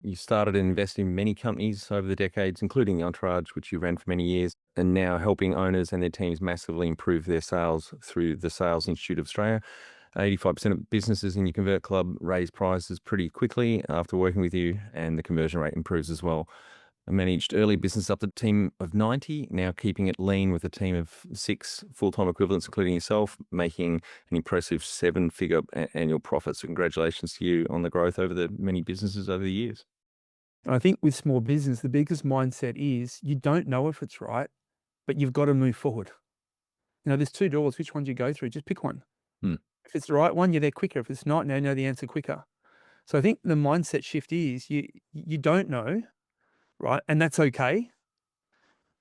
You started and invested in many companies over the decades, including the Entourage, which you ran for many years, and now helping owners and their teams massively improve their sales through the Sales Institute of Australia. 85% of businesses in your Convert Club raise prices pretty quickly after working with you, and the conversion rate improves as well. I managed early business up to a team of 90, now keeping it lean with a team of 6 full-time equivalents, including yourself, making an impressive 7-figure annual profit. So congratulations to you on the growth over the many businesses over the years. I think with small business, the biggest mindset is you don't know if it's right, but you've got to move forward. There's 2 doors. Which one do you go through? Just pick one. Hmm. If it's the right one, you're there quicker. If it's not, now you know the answer quicker. So I think the mindset shift is you don't know, right? And that's okay.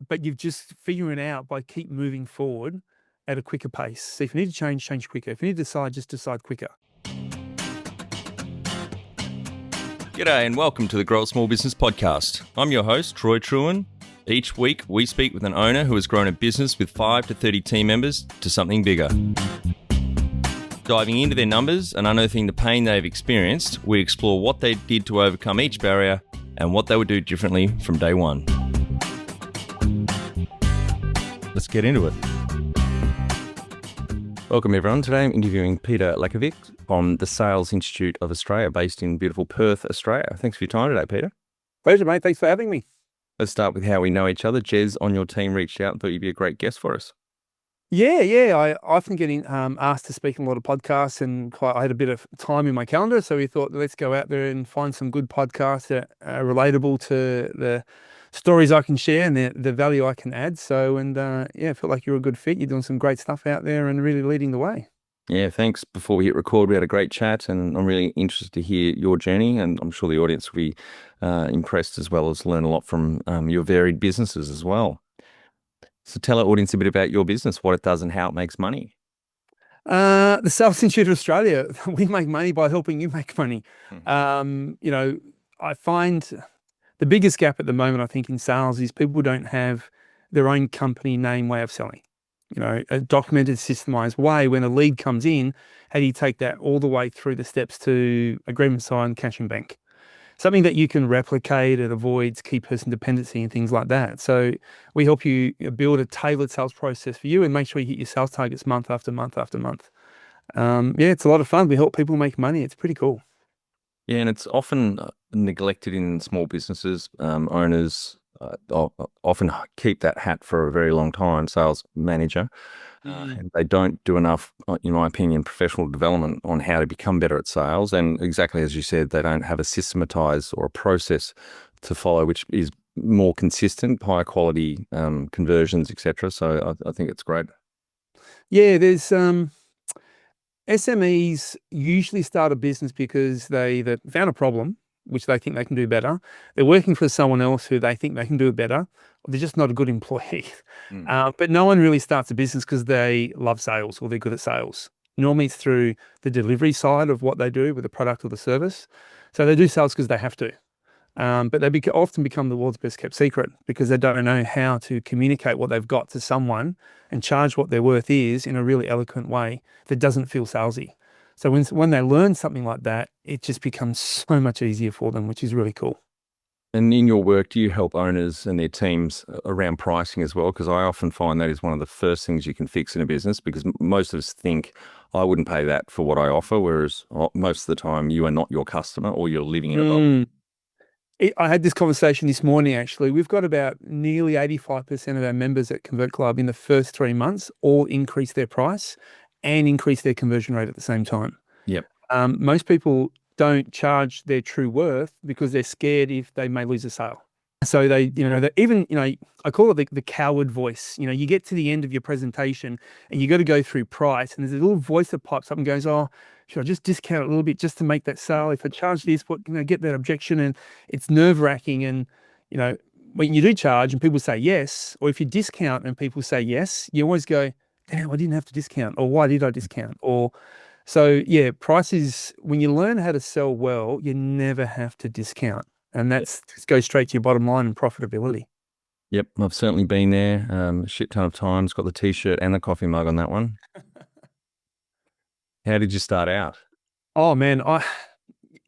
But you've just figuring it out by keep moving forward at a quicker pace. So if you need to change, change quicker. If you need to decide, just decide quicker. G'day and welcome to the Grow a Small Business Podcast. I'm your host, Troy Trewin. Each week, we speak with an owner who has grown a business with 5 to 30 team members to something bigger. Diving into their numbers and unearthing the pain they've experienced, we explore what they did to overcome each barrier and what they would do differently from day one. Let's get into it. Welcome everyone. Today I'm interviewing Petar Lackovic from the Sales Institute of Australia, based in beautiful Perth, Australia. Thanks for your time today, Petar. Pleasure, mate. Thanks for having me. Let's start with how we know each other. Jez on your team reached out and thought you'd be a great guest for us. Yeah. I often get asked to speak on a lot of podcasts, and I had a bit of time in my calendar, so we thought, let's go out there and find some good podcasts that are relatable to the stories I can share and the value I can add. So, I felt like you're a good fit. You're doing some great stuff out there and really leading the way. Yeah, thanks. Before we hit record, we had a great chat, and I'm really interested to hear your journey, and I'm sure the audience will be impressed as well as learn a lot from your varied businesses as well. So tell our audience a bit about your business, what it does and how it makes money. The Sales Institute of Australia, we make money by helping you make money. I find the biggest gap at the moment, I think, in sales is people don't have their own company name way of selling. A documented, systemized way. When a lead comes in, how do you take that all the way through the steps to agreement signed, cash in bank? Something that you can replicate. It avoids key person dependency and things like that. So we help you build a tailored sales process for you and make sure you hit your sales targets month after month after month. It's a lot of fun. We help people make money. It's pretty cool. Yeah, and it's often neglected in small businesses. Owners often keep that hat for a very long time, sales manager. And they don't do enough, in my opinion, professional development on how to become better at sales. And exactly as you said, they don't have a systematized or a process to follow, which is more consistent, higher quality conversions, etc. So I think it's great. Yeah, there's SMEs usually start a business because they found a problem, which they think they can do better. They're working for someone else who they think they can do it better. Or they're just not a good employee. But no one really starts a business because they love sales or they're good at sales. Normally it's through the delivery side of what they do with the product or the service. So they do sales because they have to. But they often become the world's best kept secret because they don't know how to communicate what they've got to someone and charge what their worth is in a really eloquent way that doesn't feel salesy. So when they learn something like that, it just becomes so much easier for them, which is really cool. And in your work, do you help owners and their teams around pricing as well? Because I often find that is one of the first things you can fix in a business, because most of us think, I wouldn't pay that for what I offer, whereas most of the time you are not your customer or you're living in a bubble. I had this conversation this morning, actually. We've got about nearly 85% of our members at Convert Club in the first 3 months all increase their price and increase their conversion rate at the same time. Yep. Most people don't charge their true worth because they're scared if they may lose a sale. So they I call it the coward voice. You get to the end of your presentation and you got to go through price, and there's a little voice that pops up and goes, "Oh, should I just discount a little bit just to make that sale? If I charge this, get that objection?" And it's nerve-wracking. And when you do charge and people say yes, or if you discount and people say yes, you always go, "Damn, I didn't have to discount," or "Why did I discount?" So yeah, prices, when you learn how to sell well, you never have to discount. And that's just goes straight to your bottom line and profitability. Yep, I've certainly been there a shit ton of times, got the T-shirt and the coffee mug on that one. How did you start out? Oh man,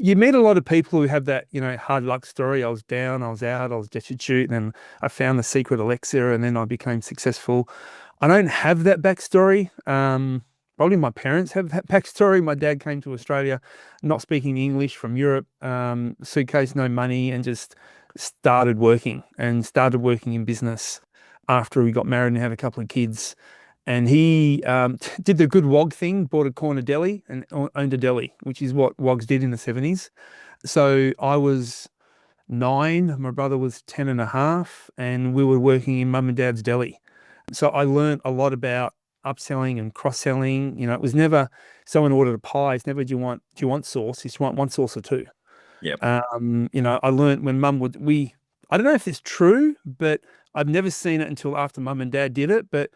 you meet a lot of people who have that, hard luck story. I was down, I was out, I was destitute, and I found the secret elixir, and then I became successful. I don't have that backstory. Probably my parents have that backstory. My dad came to Australia, not speaking English, from Europe, suitcase, no money, and just started working in business after we got married and had a couple of kids. And he did the good WOG thing, bought a corner deli and owned a deli, which is what WOGs did in the 70s. So I was 9, my brother was 10 and a half, and we were working in mum and dad's deli. So I learned a lot about upselling and cross-selling. It was never someone ordered a pie. It's never, do you want sauce? It's, do you want one sauce or two? Yep. I learned when mum I don't know if it's true, but I've never seen it until after mum and dad did it. But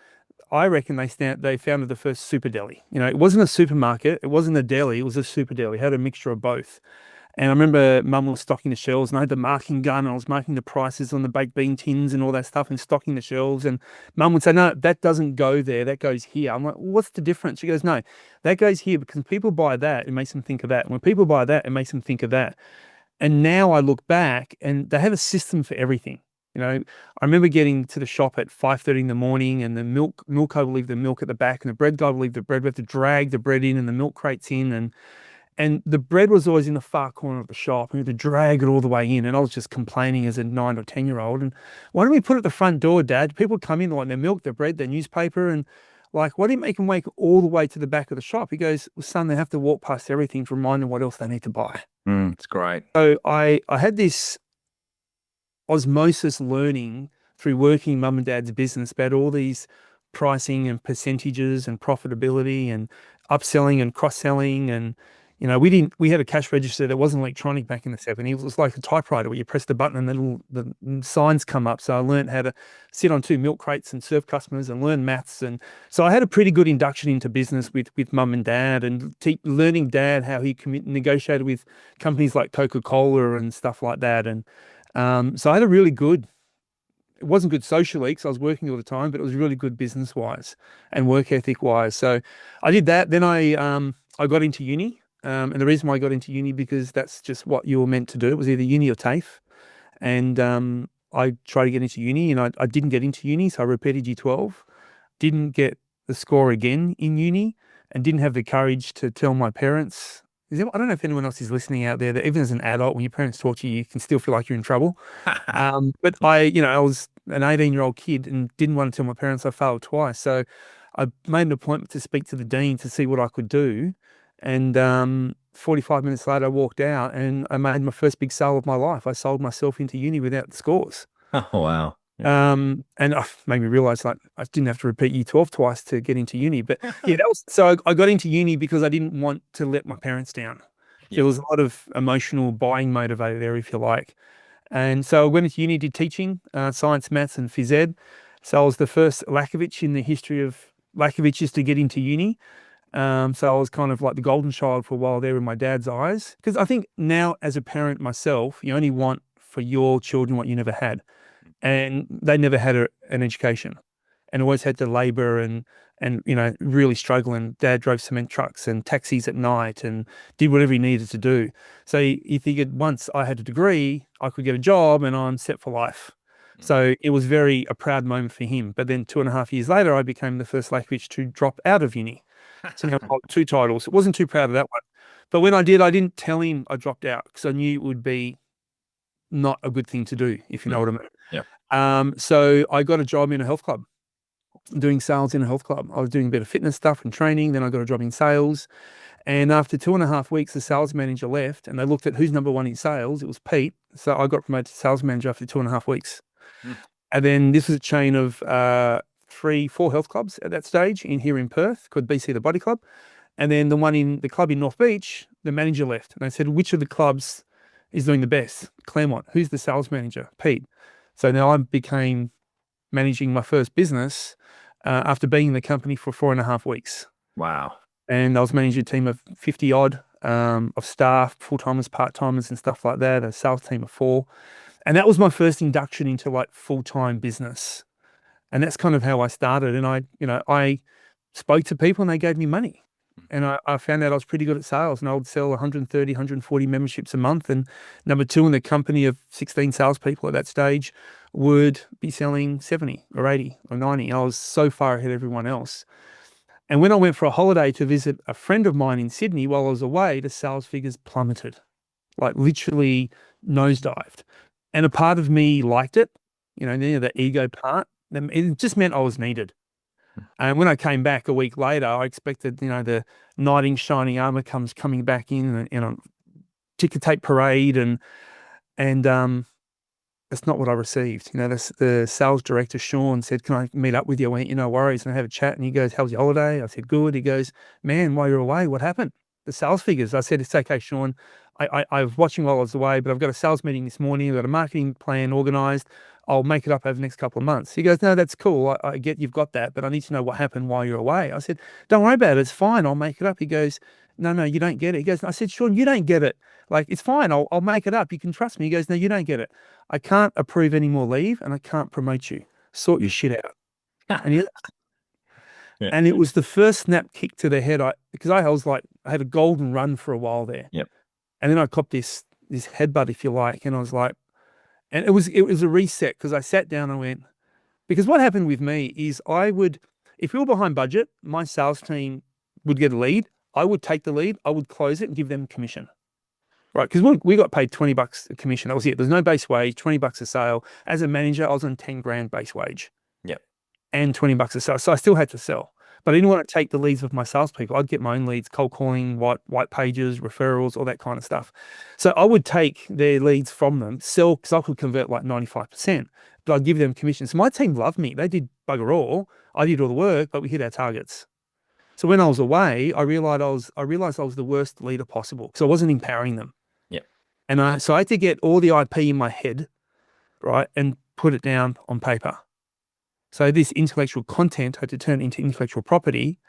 I reckon they founded the first super deli. It wasn't a supermarket, it wasn't a deli, it was a super deli. It had a mixture of both. And I remember mum was stocking the shelves, and I had the marking gun, and I was marking the prices on the baked bean tins and all that stuff and stocking the shelves. And mum would say, "No, that doesn't go there, that goes here." I'm like, "What's the difference?" She goes, "No, that goes here because people buy that, it makes them think of that. And when people buy that, it makes them think of that." And now I look back and they have a system for everything. I remember getting to the shop at 5:30 in the morning, and the milk guy will leave the milk at the back, and the bread guy will leave the bread. We have to drag the bread in and the milk crates in, and the bread was always in the far corner of the shop, and we had to drag it all the way in. And I was just complaining as a 9 or 10-year-old. And why don't we put it at the front door, Dad? People come in, like their milk, their bread, their newspaper, and like, why do you make them wake all the way to the back of the shop? He goes, "Well, son, they have to walk past everything to remind them what else they need to buy." It's great. So I had this osmosis learning through working mum and dad's business about all these pricing and percentages and profitability and upselling and cross-selling. And we had a cash register that wasn't electronic back in the 70s. It was like a typewriter where you press the button and the signs come up. So I learned how to sit on 2 milk crates and serve customers and learn maths. And so I had a pretty good induction into business with mum and dad, and learning dad how he negotiated with companies like Coca-Cola and stuff like that. And so I had it wasn't good socially because I was working all the time, but it was really good business wise and work ethic wise. So I did that. Then I got into uni. And the reason why I got into uni, because that's just what you were meant to do. It was either uni or TAFE. And I tried to get into uni, and I didn't get into uni. So I repeated Year 12, didn't get the score again in uni, and didn't have the courage to tell my parents. I don't know if anyone else is listening out there that even as an adult, when your parents talk to you, you can still feel like you're in trouble. But I was an 18-year-old kid and didn't want to tell my parents I failed twice. So I made an appointment to speak to the dean to see what I could do. And 45 minutes later, I walked out and I made my first big sale of my life. I sold myself into uni without the scores. Oh, wow. Yeah. And it made me realize, like, I didn't have to repeat Year 12 twice to get into uni. But yeah, so I got into uni because I didn't want to let my parents down. Yeah. There was a lot of emotional buying motivator there, if you like. And so I went into uni, did teaching, science, maths, and phys ed. So I was the first Lackovic in the history of Lackoviches to get into uni. So I was kind of like the golden child for a while there in my dad's eyes. Because I think now, as a parent myself, you only want for your children what you never had. And they never had an education, and always had to labor and really struggle. And dad drove cement trucks and taxis at night and did whatever he needed to do. So he figured once I had a degree, I could get a job and I'm set for life. So it was a proud moment for him. But then 2.5 years later, I became the first Lackovic to drop out of uni. So now I've got 2 titles. It wasn't too proud of that one. But when I did, I didn't tell him I dropped out because I knew it would be not a good thing to do, if you know what I mean. Yeah. So I got a job in a health club, doing sales in a health club. I was doing a bit of fitness stuff and training. Then I got a job in sales. And after 2.5 weeks, the sales manager left, and they looked at who's number 1 in sales. It was Pete. So I got promoted to sales manager after 2.5 weeks. And then this was a chain of 3, 4 health clubs at that stage here in Perth, called BC the Body Club. And then the club in North Beach, the manager left. And they said, which of the clubs is doing the best? Claremont. Who's the sales manager? Pete. So now I became managing my first business after being in the company for 4.5 weeks. Wow. And I was managing a team of 50 odd of staff, full-timers, part-timers and stuff like that, a sales team of 4. And that was my first induction into like full-time business. And that's kind of how I started. And I spoke to people and they gave me money. And I found out I was pretty good at sales, and I would sell 130, 140 memberships a month. And number two in the company of 16 salespeople at that stage would be selling 70 or 80 or 90. I was so far ahead of everyone else. And when I went for a holiday to visit a friend of mine in Sydney while I was away, the sales figures plummeted, like literally nosedived. And a part of me liked it, the ego part. It just meant I was needed. And when I came back a week later, I expected, the knight in shining armor coming back in a ticker tape parade, and that's not what I received. The sales director, Sean, said, "Can I meet up with you?" I went, "No worries," and I have a chat. And he goes, "How's your holiday?" I said, "Good." He goes, "Man, while you're away, what happened?" "The sales figures." I said, "It's okay, Sean. I was watching while I was away, but I've got a sales meeting this morning. I've got a marketing plan organized. I'll make it up over the next couple of months." He goes, "No, that's cool. I get you've got that, but I need to know what happened while you're away." I said, "Don't worry about it. It's fine. I'll make it up." He goes, No, you don't get it." He goes, I said, "Sean, you don't get it. Like, it's fine. I'll make it up. You can trust me." He goes, "No, you don't get it. I can't approve any more leave, and I can't promote you. Sort your shit out." And Yeah. and it was the first snap kick to the head. Because I was like, I had a golden run for a while there. Yep. And then I copped this headbutt, if you like, and I was like, and it was a reset, because I sat down and went, because what happened with me is if we were behind budget, my sales team would get a lead. I would take the lead, I would close it and give them commission. Right, because we got paid $20 a commission. That was it. There's no base wage, $20 a sale. As a manager, I was on 10 grand base wage. Yep. And $20 a sale. So I still had to sell. But I didn't want to take the leads of my salespeople. I'd get my own leads, cold calling, white pages, referrals, all that kind of stuff. So I would take their leads from them, sell, because I could convert like 95%, but I'd give them commission. So my team loved me. They did bugger all. I did all the work, but we hit our targets. So when I was away, I realized I was the worst leader possible, because I wasn't empowering them. Yep. And so I had to get all the IP in my head, right, and put it down on paper. So this intellectual content I had to turn into intellectual property.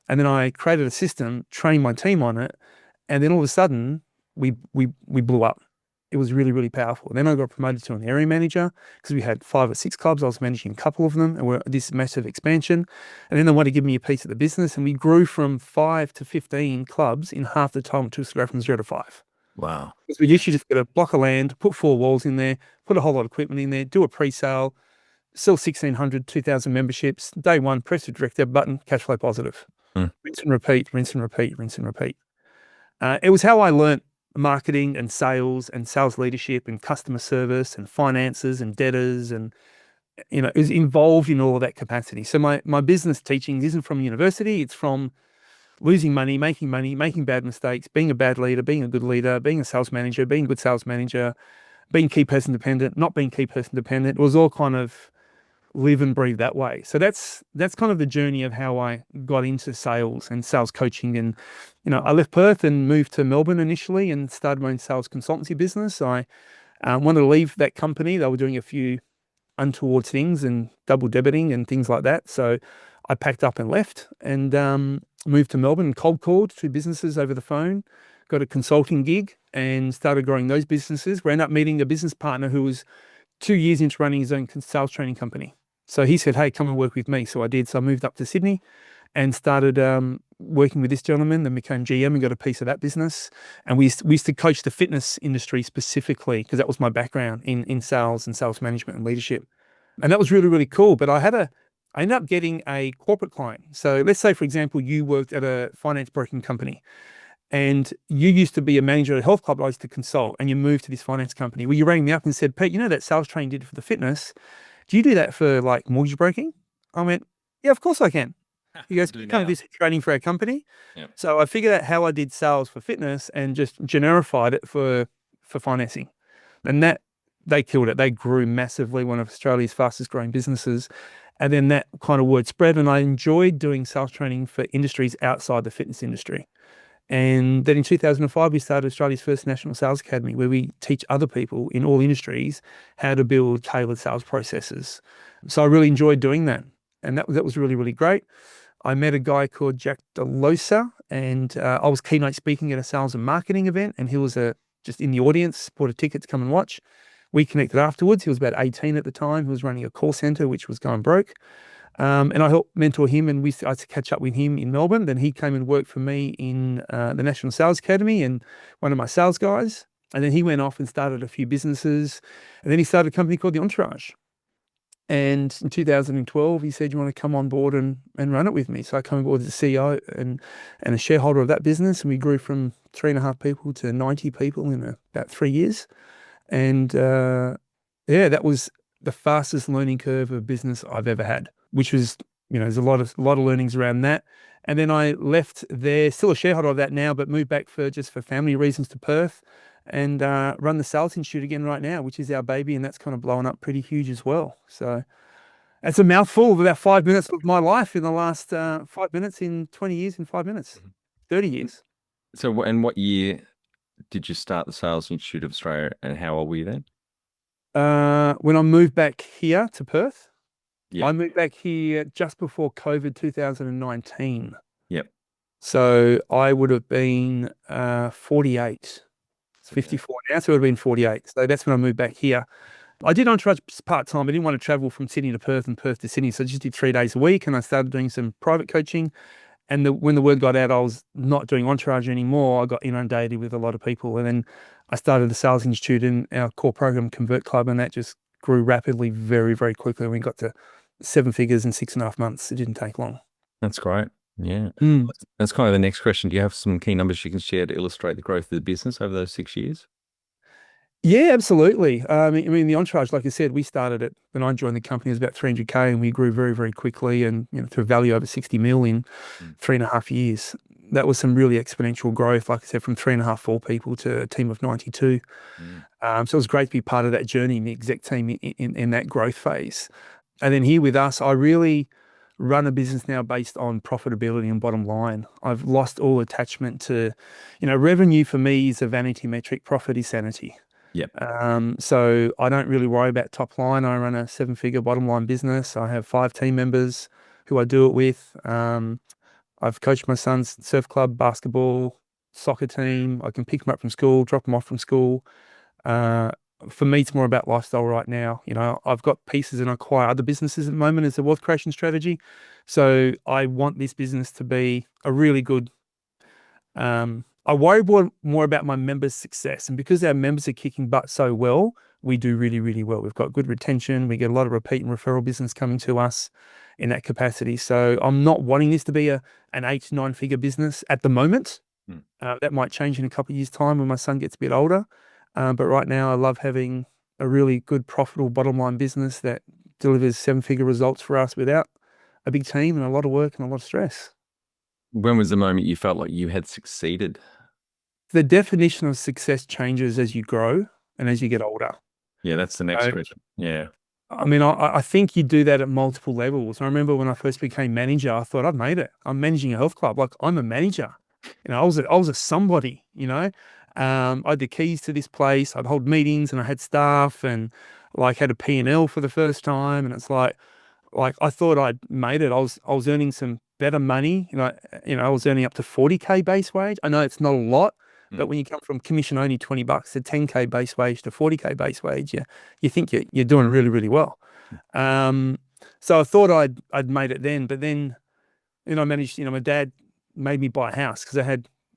And then I created a system, trained my team on it. And then all of a sudden we blew up. It was really, really powerful. Then I got promoted to an area manager, because we had 5 or 6 clubs. I was managing a couple of them, and we're this massive expansion. And then they wanted to give me a piece of the business, and we grew from 5 to 15 clubs in half the time it took us to go from 0 to 5. Wow. Because we usually just get a block of land, put 4 walls in there, put a whole lot of equipment in there, do a pre-sale, sell 1,600, 2,000 memberships. Day one, press the direct debit button, cash flow positive. Rinse and repeat, rinse and repeat, rinse and repeat. It was how I learnt marketing and sales leadership and customer service and finances and debtors, and it was involved in all of that capacity. So my business teaching isn't from university. It's from losing money, making bad mistakes, being a bad leader, being a good leader, being a sales manager, being a good sales manager, being key person dependent, not being key person dependent. It was all kind of live and breathe that way. So that's kind of the journey of how I got into sales and sales coaching. And, I left Perth and moved to Melbourne initially and started my own sales consultancy business. I wanted to leave that company. They were doing a few untoward things and double debiting and things like that. So I packed up and left, and moved to Melbourne and cold called 2 businesses over the phone, got a consulting gig and started growing those businesses. We ended up meeting a business partner who was 2 years into running his own sales training company. So he said, "Hey, come and work with me." So I did. So I moved up to Sydney and started working with this gentleman, then became GM and got a piece of that business. And we used to coach the fitness industry specifically, because that was my background in sales and sales management and leadership. And that was really, really cool. But I ended up getting a corporate client. So let's say, for example, you worked at a finance broking company, and you used to be a manager at a health club. I used to consult, and you moved to this finance company. Well, you rang me up and said, "Pete, that sales training did for the fitness. Do you do that for like mortgage broking?" I went, "Yeah, of course I can." He goes, "Can you come do this training for our company?" Yep. So I figured out how I did sales for fitness and just generified it for financing. And that, they killed it. They grew massively, one of Australia's fastest growing businesses. And then that kind of word spread, and I enjoyed doing sales training for industries outside the fitness industry. And then in 2005, we started Australia's first national sales academy, where we teach other people in all industries how to build tailored sales processes. So I really enjoyed doing that. And that was really, really great. I met a guy called Jack DeLosa, and I was keynote speaking at a sales and marketing event, and he was just in the audience, bought a ticket to come and watch. We connected afterwards. He was about 18 at the time. He was running a call center, which was going broke. And I helped mentor him, and I had to catch up with him in Melbourne. Then he came and worked for me in the National Sales Academy and one of my sales guys. And then he went off and started a few businesses. And then he started a company called The Entourage. And in 2012, he said, "You want to come on board and run it with me?" So I came on board as the CEO and a shareholder of that business. And we grew from 3.5 people to 90 people in about 3 years. And yeah, that was the fastest learning curve of business I've ever had, which was, there's a lot of learnings around that. And then I left there, still a shareholder of that now, but moved back for family reasons to Perth and run the Sales Institute again right now, which is our baby, and that's kind of blowing up pretty huge as well. So it's a mouthful of about 5 minutes of my life in the last 5 minutes in 20 years in 5 minutes, 30 years. So, and what year did you start the Sales Institute of Australia, and how old were you then? When I moved back here to Perth, Yeah. I moved back here just before COVID 2019. Yep. So I would have been 48. It's 54 now, so it would have been 48. So that's when I moved back here. I did Entourage part-time. I didn't want to travel from Sydney to Perth and Perth to Sydney, so I just did 3 days a week, and I started doing some private coaching. And when the word got out I was not doing Entourage anymore, I got inundated with a lot of people. And then I started the Sales Institute in our core program, Convert Club, and that just grew rapidly, very, very quickly. We got to 7 figures in 6.5 months. It didn't take long. That's great. Yeah. That's kind of the next question. Do you have some key numbers you can share to illustrate the growth of the business over those 6 years? Yeah, absolutely. I mean, the Entourage, like I said, we started it when I joined the company, it was about 300K, and we grew very, very quickly, and to a value over 60 mil in 3.5 years. That was some really exponential growth, like I said, from 3.5, 4 people to a team of 92. So it was great to be part of that journey in the exec team in that growth phase. And then here with us, I really run a business now based on profitability and bottom line. I've lost all attachment to, revenue for me is a vanity metric, profit is sanity. Yep. So I don't really worry about top line. I run a 7-figure bottom line business. I have 5 team members who I do it with. I've coached my son's surf club, basketball, soccer team. I can pick them up from school, drop them off from school. For me, it's more about lifestyle right now. I've got pieces and acquire other businesses at the moment as a wealth creation strategy. So I want this business to be a really good, I worry more about my members' success. And because our members are kicking butt so well, we do really, really well. We've got good retention. We get a lot of repeat and referral business coming to us in that capacity. So I'm not wanting this to be an 8 to 9 figure business at the moment. That might change in a couple of years' time when my son gets a bit older. But right now, I love having a really good, profitable bottom line business that delivers 7-figure results for us without a big team and a lot of work and a lot of stress. When was the moment you felt like you had succeeded? The definition of success changes as you grow and as you get older. Yeah, that's the next question. Yeah. I mean, I think you do that at multiple levels. I remember when I first became manager, I thought I've made it. I'm managing a health club. Like, I'm a manager. I was a somebody, I had the keys to this place. I'd hold meetings and I had staff and had a P&L for the first time. And it's like I thought I'd made it. I was earning some better money. I was earning up to 40K base wage. I know it's not a lot, but when you come from commission only $20 to 10K base wage to 40K base wage, you think you're doing really, really well. So I thought I'd made it then, but then, I managed, my dad made me buy a house because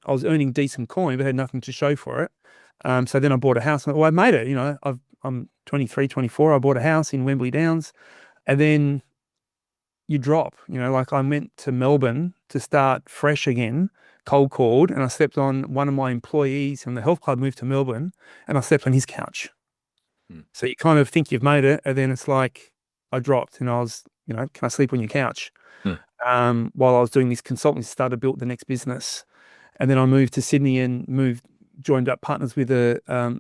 I was earning decent coin, but had nothing to show for it. So then I bought a house. I made it. I'm 23, 24. I bought a house in Wembley Downs, and then you drop. I went to Melbourne to start fresh again, cold called, and I slept on one of my employees from the health club moved to Melbourne, and I slept on his couch. So you kind of think you've made it, and then it's like I dropped, and I was, can I sleep on your couch? While I was doing this consulting, started built the next business. And then I moved to Sydney and joined up partners with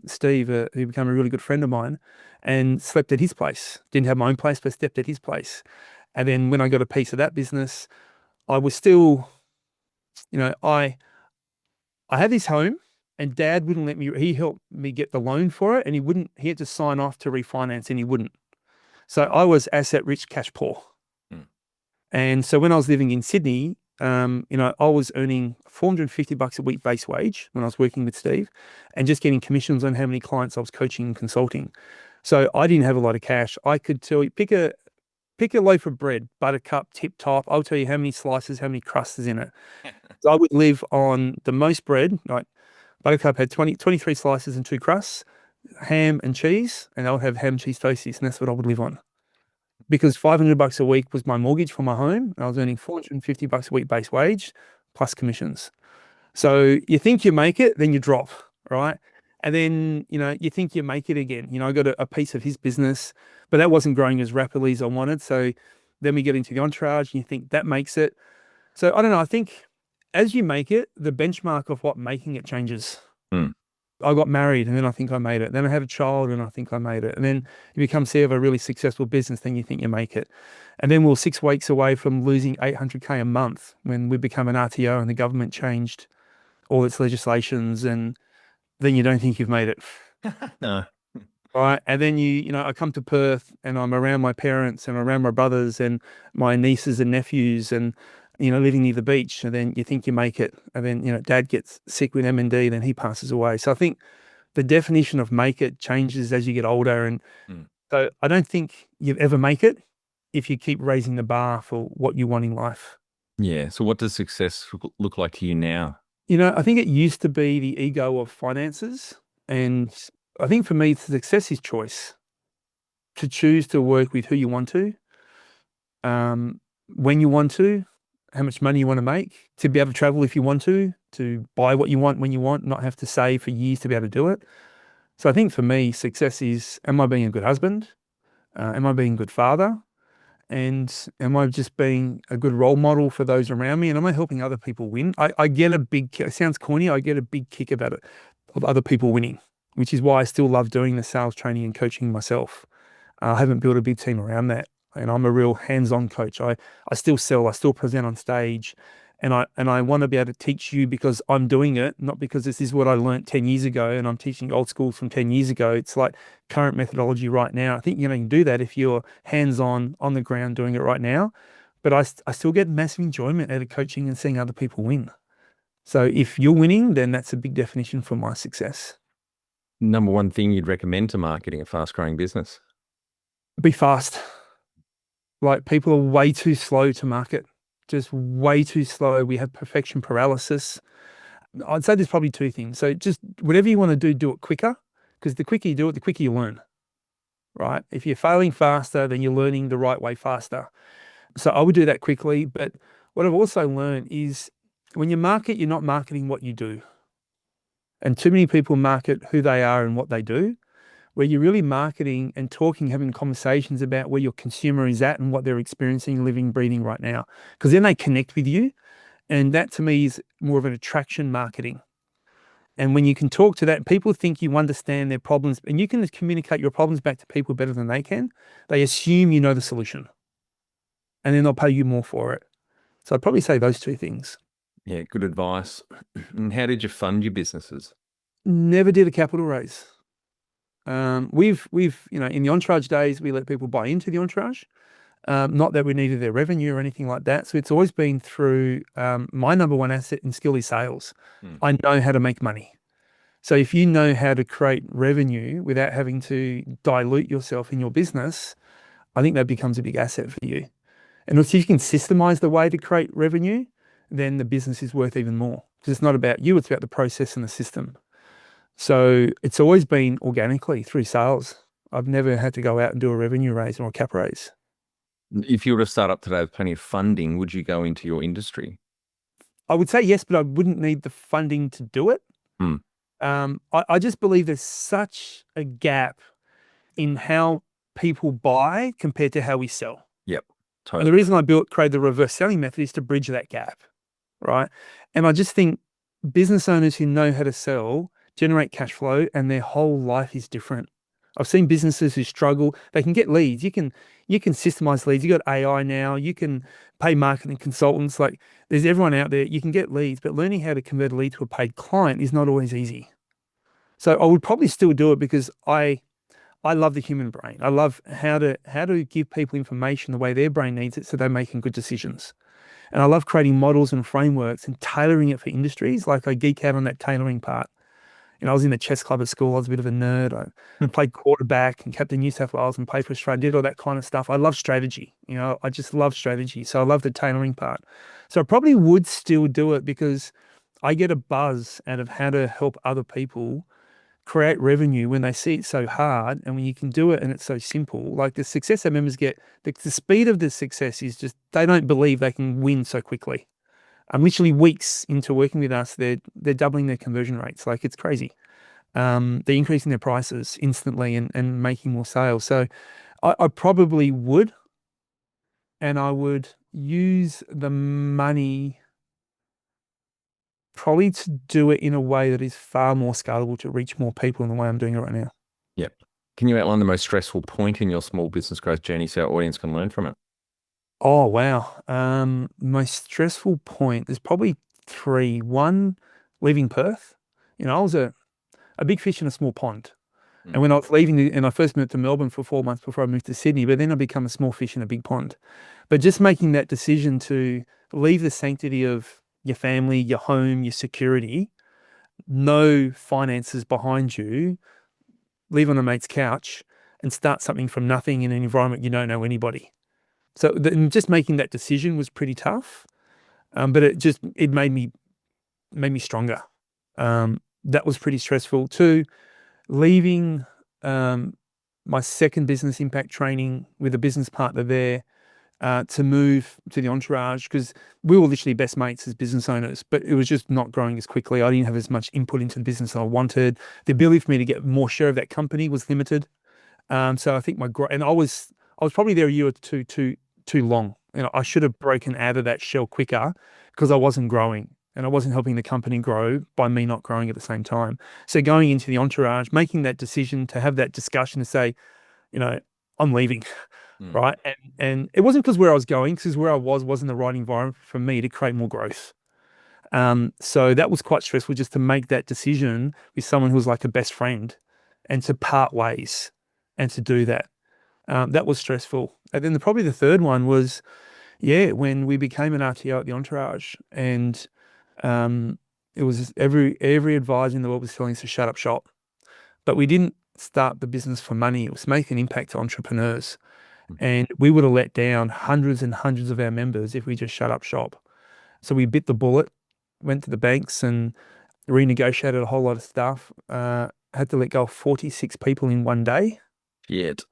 Steve, who became a really good friend of mine, and slept at his place. Didn't have my own place, but slept at his place. And then when I got a piece of that business, I was still, I had this home, and Dad wouldn't let me. He helped me get the loan for it, and he had to sign off to refinance, and he wouldn't. So I was asset rich, cash poor. And so when I was living in Sydney, I was earning $450 a week base wage when I was working with Steve, and just getting commissions on how many clients I was coaching and consulting. So I didn't have a lot of cash. I could tell you, pick a pick a loaf of bread, buttercup, tip top. I'll tell you how many slices, how many crusts is in it. So I would live on the most bread, like buttercup had 23 slices and 2 crusts, ham and cheese, and I'll have ham cheese toasties, and that's what I would live on. Because $500 a week was my mortgage for my home. And I was earning $450 a week base wage plus commissions. So you think you make it, then you drop, right? And then, you think you make it again. I got a piece of his business, but that wasn't growing as rapidly as I wanted. So then we get into the entourage and you think that makes it. So I don't know. I think as you make it, the benchmark of what making it changes. Mm. I got married and then I think I made it. Then I had a child and I think I made it. And then you become CEO of a really successful business, then you think you make it. And then we're 6 weeks away from losing $800K a month when we become an RTO and the government changed all its legislations, and then you don't think you've made it. No. Right. And then I come to Perth and I'm around my parents and around my brothers and my nieces and nephews and, living near the beach. And then you think you make it. And then, dad gets sick with MND, then he passes away. So I think the definition of make it changes as you get older. And so I don't think you ever make it if you keep raising the bar for what you want in life. Yeah. So what does success look like to you now? I think it used to be the ego of finances. And I think for me, success is choice. To choose to work with who you want to, when you want to, how much money you want to make, to be able to travel if you want to buy what you want when you want, not have to save for years to be able to do it. So I think for me, success is, am I being a good husband? Am I being a good father? And am I just being a good role model for those around me? And am I helping other people win? I get a big, it sounds corny, I get a big kick about it, of other people winning, which is why I still love doing the sales training and coaching myself. I haven't built a big team around that. And I'm a real hands-on coach. I still sell, I still present on stage. And I want to be able to teach you because I'm doing it, not because this is what I learned 10 years ago and I'm teaching old schools from 10 years ago. It's like current methodology right now. I think you can do that if you're hands-on, on the ground doing it right now. But I still get massive enjoyment out of coaching and seeing other people win. So if you're winning, then that's a big definition for my success. Number one thing you'd recommend to marketing a fast-growing business? Be fast. Like, people are way too slow to market, just way too slow. We have perfection paralysis. I'd say there's probably 2 things. So just whatever you want to do it quicker, because the quicker you do it, the quicker you learn, right? If you're failing faster, then you're learning the right way faster. So I would do that quickly. But what I've also learned is when you market, you're not marketing what you do. And too many people market who they are and what they do, where you're really marketing and talking, having conversations about where your consumer is at and what they're experiencing, living, breathing right now. Because then they connect with you. And that to me is more of an attraction marketing. And when you can talk to that, people think you understand their problems and you can communicate your problems back to people better than they can. They assume you know the solution and then they'll pay you more for it. So I'd probably say those 2 things. Yeah, good advice. And how did you fund your businesses? Never did a capital raise. We've in the entourage days, we let people buy into the entourage. Not that we needed their revenue or anything like that. So it's always been through my number one asset and skill is sales. I know how to make money. So if you know how to create revenue without having to dilute yourself in your business, I think that becomes a big asset for you. And if you can systemize the way to create revenue, then the business is worth even more. Because it's not about you, it's about the process and the system. So it's always been organically through sales. I've never had to go out and do a revenue raise or a cap raise. If you were to start up today with plenty of funding, would you go into your industry? I would say yes, but I wouldn't need the funding to do it. I just believe there's such a gap in how people buy compared to how we sell. Yep, And totally. the reason I created the reverse selling method is to bridge that gap, right? And I just think business owners who know how to sell generate cash flow and their whole life is different. I've seen businesses who struggle. They can get leads. You can systemize leads. You got AI now. You can pay marketing consultants. Like, there's everyone out there. You can get leads, but learning how to convert a lead to a paid client is not always easy. So I would probably still do it because I love the human brain. I love how to give people information the way their brain needs it so they're making good decisions. And I love creating models and frameworks and tailoring it for industries. Like, I geek out on that tailoring part. I was in the chess club at school. I was a bit of a nerd. I played quarterback and captain New South Wales and played for Australia, did all that kind of stuff. I love strategy. I just love strategy. So I love the tailoring part. So I probably would still do it because I get a buzz out of how to help other people create revenue when they see it so hard and when you can do it and it's so simple. Like the success our members get, the speed of the success is just, they don't believe they can win so quickly. Literally weeks into working with us, they're doubling their conversion rates. Like it's crazy. They're increasing their prices instantly and making more sales. So I probably would, and I would use the money probably to do it in a way that is far more scalable to reach more people in the way I'm doing it right now. Yep. Can you outline the most stressful point in your small business growth journey so our audience can learn from it? Oh, wow. Most stressful point, there's probably three. One, leaving Perth. I was a big fish in a small pond. And when I was leaving, and I first moved to Melbourne for 4 months before I moved to Sydney, but then I become a small fish in a big pond. But just making that decision to leave the sanctity of your family, your home, your security, no finances behind you, leave on a mate's couch and start something from nothing in an environment you don't know anybody. So just making that decision was pretty tough, but it made me stronger. That was pretty stressful. Two, leaving my second business impact training with a business partner there to move to the Entourage because we were literally best mates as business owners, but it was just not growing as quickly. I didn't have as much input into the business as I wanted. The ability for me to get more share of that company was limited. So I think and I was probably there a year or two too long. I should have broken out of that shell quicker because I wasn't growing and I wasn't helping the company grow by me not growing at the same time. So going into the Entourage, making that decision to have that discussion to say, I'm leaving, right? And it wasn't because where I was going, because where I wasn't the right environment for me to create more growth. So that was quite stressful just to make that decision with someone who was like a best friend and to part ways and to do that. That was stressful. And then probably the third one was, when we became an RTO at the Entourage and it was every advisor in the world was telling us to shut up shop. But we didn't start the business for money. It was making an impact to entrepreneurs. And we would have let down hundreds and hundreds of our members if we just shut up shop. So we bit the bullet, went to the banks and renegotiated a whole lot of stuff. Had to let go of 46 people in one day. Yet.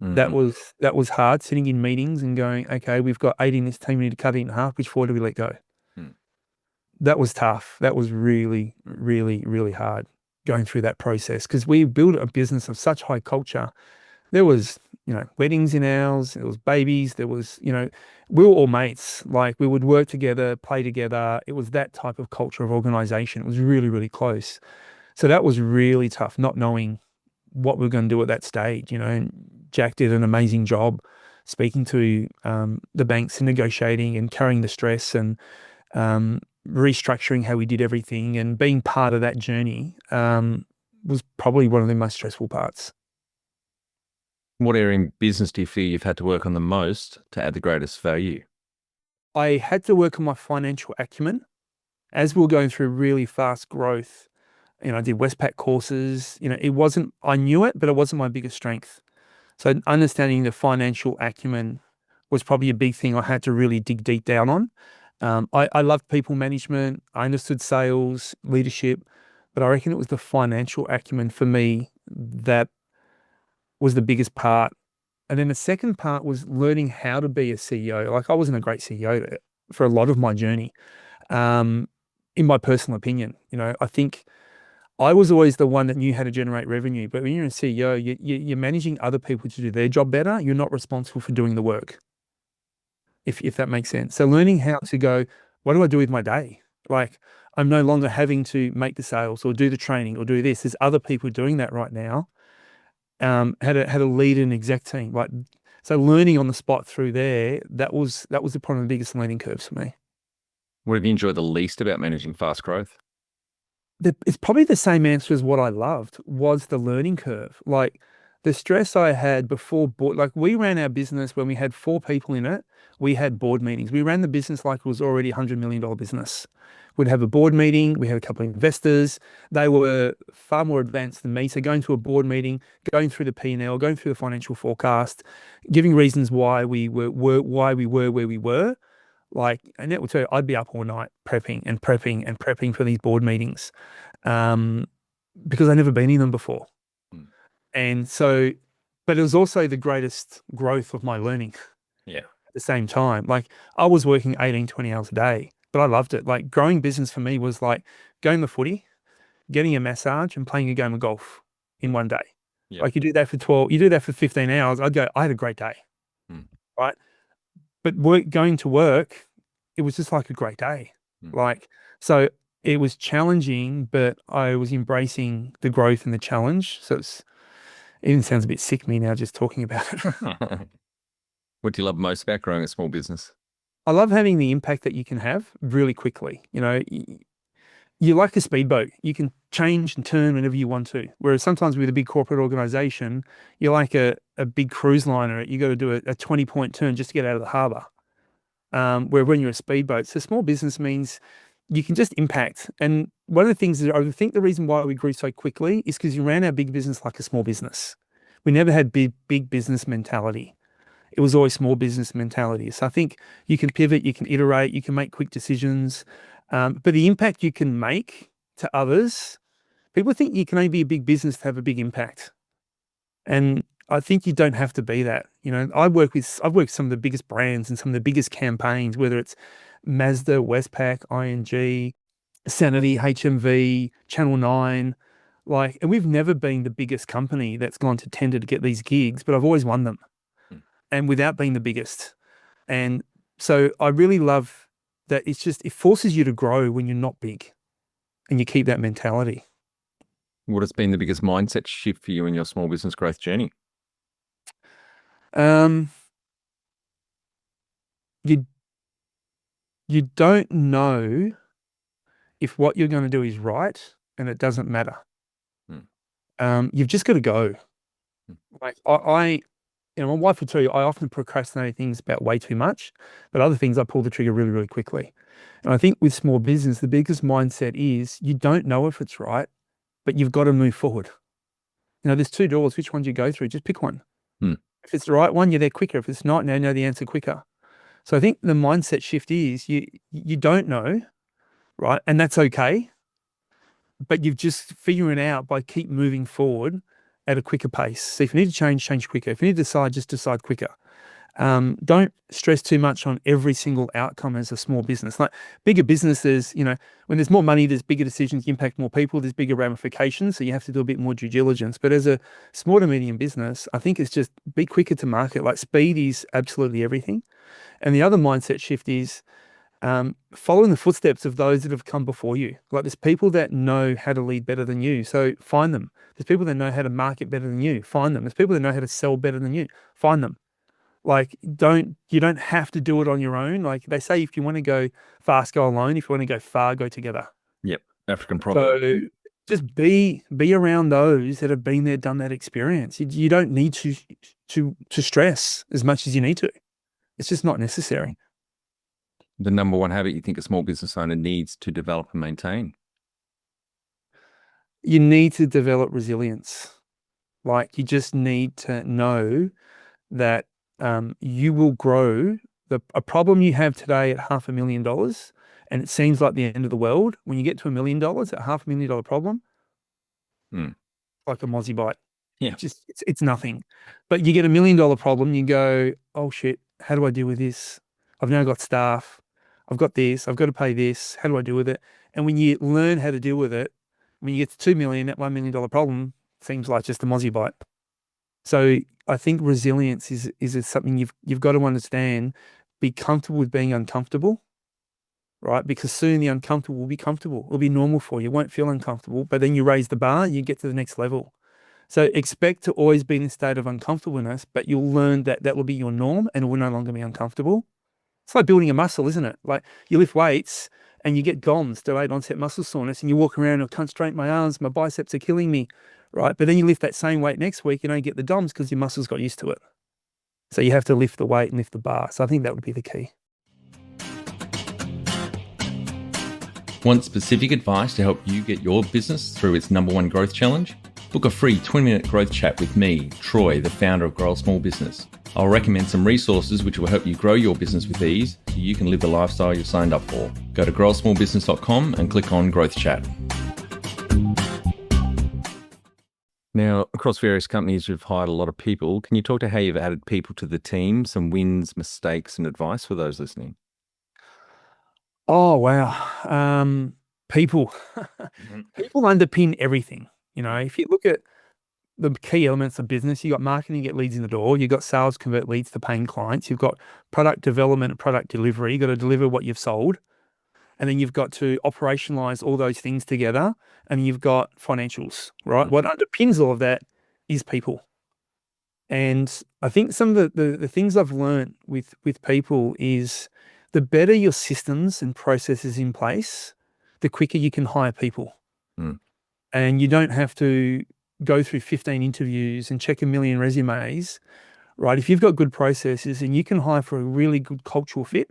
That was hard, sitting in meetings and going, okay, we've got 8 in this team, we need to cut it in half. Which 4 do we let go? That was tough. That was really, really, really hard going through that process because we built a business of such high culture. There was, weddings in ours, there was babies, there was, we were all mates. Like we would work together, play together. It was that type of culture of organization. It was really, really close. So that was really tough, not knowing what we were going to do at that stage, and Jack did an amazing job speaking to the banks and negotiating and carrying the stress and restructuring how we did everything and being part of that journey was probably one of the most stressful parts. What area in business do you feel you've had to work on the most to add the greatest value? I had to work on my financial acumen as we were going through really fast growth. I did Westpac courses. I knew it, but it wasn't my biggest strength. So understanding the financial acumen was probably a big thing I had to really dig deep down on. I loved people management. I understood sales, leadership, but I reckon it was the financial acumen for me that was the biggest part. And then the second part was learning how to be a CEO. Like I wasn't a great CEO for a lot of my journey. In my personal opinion, I think I was always the one that knew how to generate revenue. But when you're a CEO, you're managing other people to do their job better. You're not responsible for doing the work, if that makes sense. So learning how to go, what do I do with my day? Like I'm no longer having to make the sales or do the training or do this. There's other people doing that right now. How to lead an exec team. Like so learning on the spot through there, that was probably the biggest learning curves for me. What have you enjoyed the least about managing fast growth? It's probably the same answer as what I loved was the learning curve. Like The stress I had before board, like we ran our business when we had 4 people in it, we had board meetings. We ran the business like it was already $100 million business. We'd have a board meeting. We had a couple of investors. They were far more advanced than me. So going to a board meeting, going through the P&L, going through the financial forecast, giving reasons why we were why we were where we were. Like, and that will tell you, I'd be up all night prepping and prepping and prepping for these board meetings, um, because I'd never been in them before. Mm. And so, but it was also the greatest growth of my learning Yeah. at the same time. Like I was working 18, 20 hours a day, but I loved it. Like growing business for me was like going to footy, getting a massage and playing a game of golf in one day. Yeah. Like you do that for 12, you do that for 15 hours. I'd go, I had a great day. Mm. Right. But going to work, it was just like a great day. Mm. Like, so it was challenging, but I was embracing the growth and the challenge. So it even sounds a bit sick me now just talking about it. What do you love most about growing a small business? I love having the impact that you can have really quickly. You know, you're like a speedboat. You can change and turn whenever you want to. Whereas sometimes with a big corporate organization, you're like a big cruise liner. You got to do a 20-point turn just to get out of the harbor. Where when you're a speedboat, so small business means you can just impact. And one of the things that I think the reason why we grew so quickly is because you ran our big business like a small business. We never had big business mentality. It was always small business mentality. So I think you can pivot, you can iterate, you can make quick decisions. But the impact you can make to others, people think you can only be a big business to have a big impact. And I think you don't have to be that. You know, I've worked with some of the biggest brands and some of the biggest campaigns, whether it's Mazda, Westpac, ING, Sanity, HMV, Channel 9, like, and we've never been the biggest company that's gone to tender to get these gigs, but I've always won them, and without being the biggest. And so I really love that it forces you to grow when you're not big and you keep that mentality. What has been the biggest mindset shift for you in your small business growth journey? You you don't know if what you're going to do is right, and it doesn't matter. You've just got to go. Like you know, my wife will tell you, I often procrastinate things about way too much, but other things I pull the trigger really, really quickly. And I think with small business, the biggest mindset is you don't know if it's right, but you've got to move forward. You know, there's 2 doors. Which one do you go through? Just pick one. If it's the right one, you're there quicker. If it's not, now you know the answer quicker. So I think the mindset shift is you don't know, right? And that's okay. But you've just figuring it out by keep moving forward at a quicker pace. So if you need to change quicker. If you need to decide, just decide quicker. Don't stress too much on every single outcome as a small business. Like bigger businesses, you know, when there's more money, there's bigger decisions, you impact more people, there's bigger ramifications. So you have to do a bit more due diligence. But as a small to medium business, I think it's just be quicker to market. Like speed is absolutely everything. And the other mindset shift is following the footsteps of those that have come before you. Like there's people that know how to lead better than you. So find them. There's people that know how to market better than you. Find them. There's people that know how to sell better than you. Find them. Like you don't have to do it on your own. Like they say, if you want to go fast, go alone. If you want to go far, go together. Yep. African proverb. So just be around those that have been there, done that experience. You don't need to stress as much as you need to. It's just not necessary. The number one habit you think a small business owner needs to develop and maintain? You need to develop resilience. Like you just need to know that you will grow. A problem you have today at $500,000 and it seems like the end of the world, when you get to $1 million, at $500,000 problem, like a mozzie bite. Yeah. Just it's nothing. But you get $1 million problem, you go, oh shit, how do I deal with this? I've now got staff. I've got this. I've got to pay this. How do I deal with it? And when you learn how to deal with it, when you get to 2 million, that $1 million problem seems like just a mozzie bite. So I think resilience is something you've got to understand. Be comfortable with being uncomfortable, right? Because soon the uncomfortable will be comfortable. It'll be normal for you. You won't feel uncomfortable, but then you raise the bar, you get to the next level. So expect to always be in a state of uncomfortableness, but you'll learn that will be your norm and it will no longer be uncomfortable. It's like building a muscle, isn't it? Like you lift weights and you get GOMS, delayed onset muscle soreness, and you walk around and I can't straighten my arms, my biceps are killing me, right? But then you lift that same weight next week, you don't get the DOMs because your muscles got used to it. So you have to lift the weight and lift the bar. So I think that would be the key. Want specific advice to help you get your business through its #1 growth challenge? Book a free 20-minute growth chat with me, Troy, the founder of Grow a Small Business. I'll recommend some resources which will help you grow your business with ease so you can live the lifestyle you've signed up for. Go to growasmallbusiness.com and click on Growth Chat. Now, across various companies, you've hired a lot of people. Can you talk to how you've added people to the team, some wins, mistakes, and advice for those listening? Oh, wow. People. People underpin everything. If you look at the key elements of business, you got marketing, get leads in the door. You got sales, convert leads to paying clients. You've got product development and product delivery. You got to deliver what you've sold. And then you've got to operationalize all those things together. And you've got financials, right? What underpins all of that is people. And I think some of the things I've learned with people is the better your systems and processes in place, the quicker you can hire people. Mm. And you don't have to go through 15 interviews and check a million resumes, right? If you've got good processes and you can hire for a really good cultural fit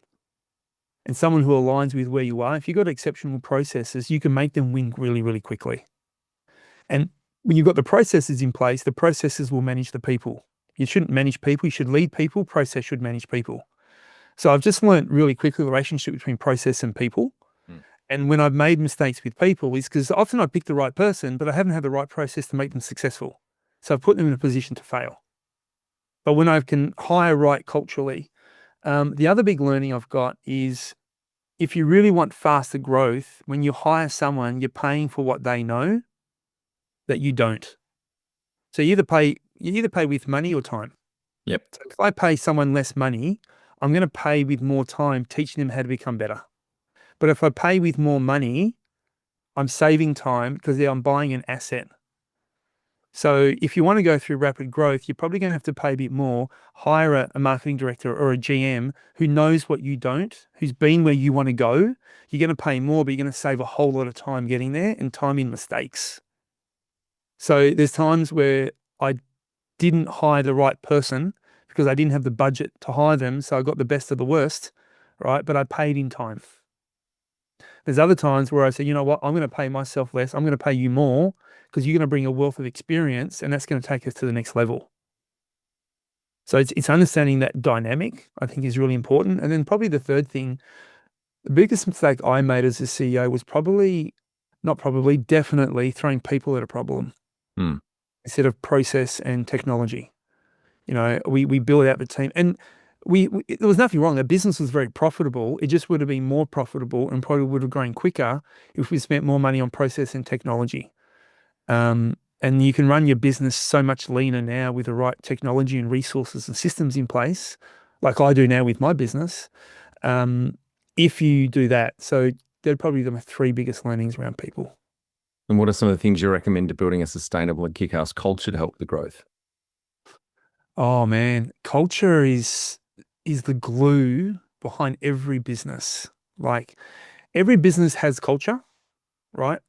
and someone who aligns with where you are, if you've got exceptional processes, you can make them win really, really quickly. And when you've got the processes in place, the processes will manage the people. You shouldn't manage people, you should lead people, process should manage people. So I've just learned really quickly the relationship between process and people. And when I've made mistakes with people is because often I pick the right person, but I haven't had the right process to make them successful. So I've put them in a position to fail. But when I can hire right culturally, the other big learning I've got is if you really want faster growth, when you hire someone, you're paying for what they know that you don't. So you either pay with money or time. Yep. So if I pay someone less money, I'm going to pay with more time teaching them how to become better. But if I pay with more money, I'm saving time because I'm buying an asset. So if you want to go through rapid growth, you're probably going to have to pay a bit more, hire a marketing director or a GM who knows what you don't, who's been where you want to go. You're going to pay more, but you're going to save a whole lot of time getting there and time in mistakes. So there's times where I didn't hire the right person because I didn't have the budget to hire them. So I got the best of the worst, right? But I paid in time. There's other times where I say, you know what, I'm going to pay myself less. I'm going to pay you more because you're going to bring a wealth of experience and that's going to take us to the next level. So it's understanding that dynamic, I think, is really important. And then probably the third thing, the biggest mistake I made as a CEO was definitely throwing people at a problem instead of process and technology. We build out the team and there was nothing wrong. The business was very profitable. It just would have been more profitable and probably would have grown quicker if we spent more money on process and technology. And you can run your business so much leaner now with the right technology and resources and systems in place, like I do now with my business, if you do that. So they're probably the 3 biggest learnings around people. And what are some of the things you recommend to building a sustainable and kick-ass culture to help the growth? Oh man, culture is the glue behind every business. Like every business has culture, right?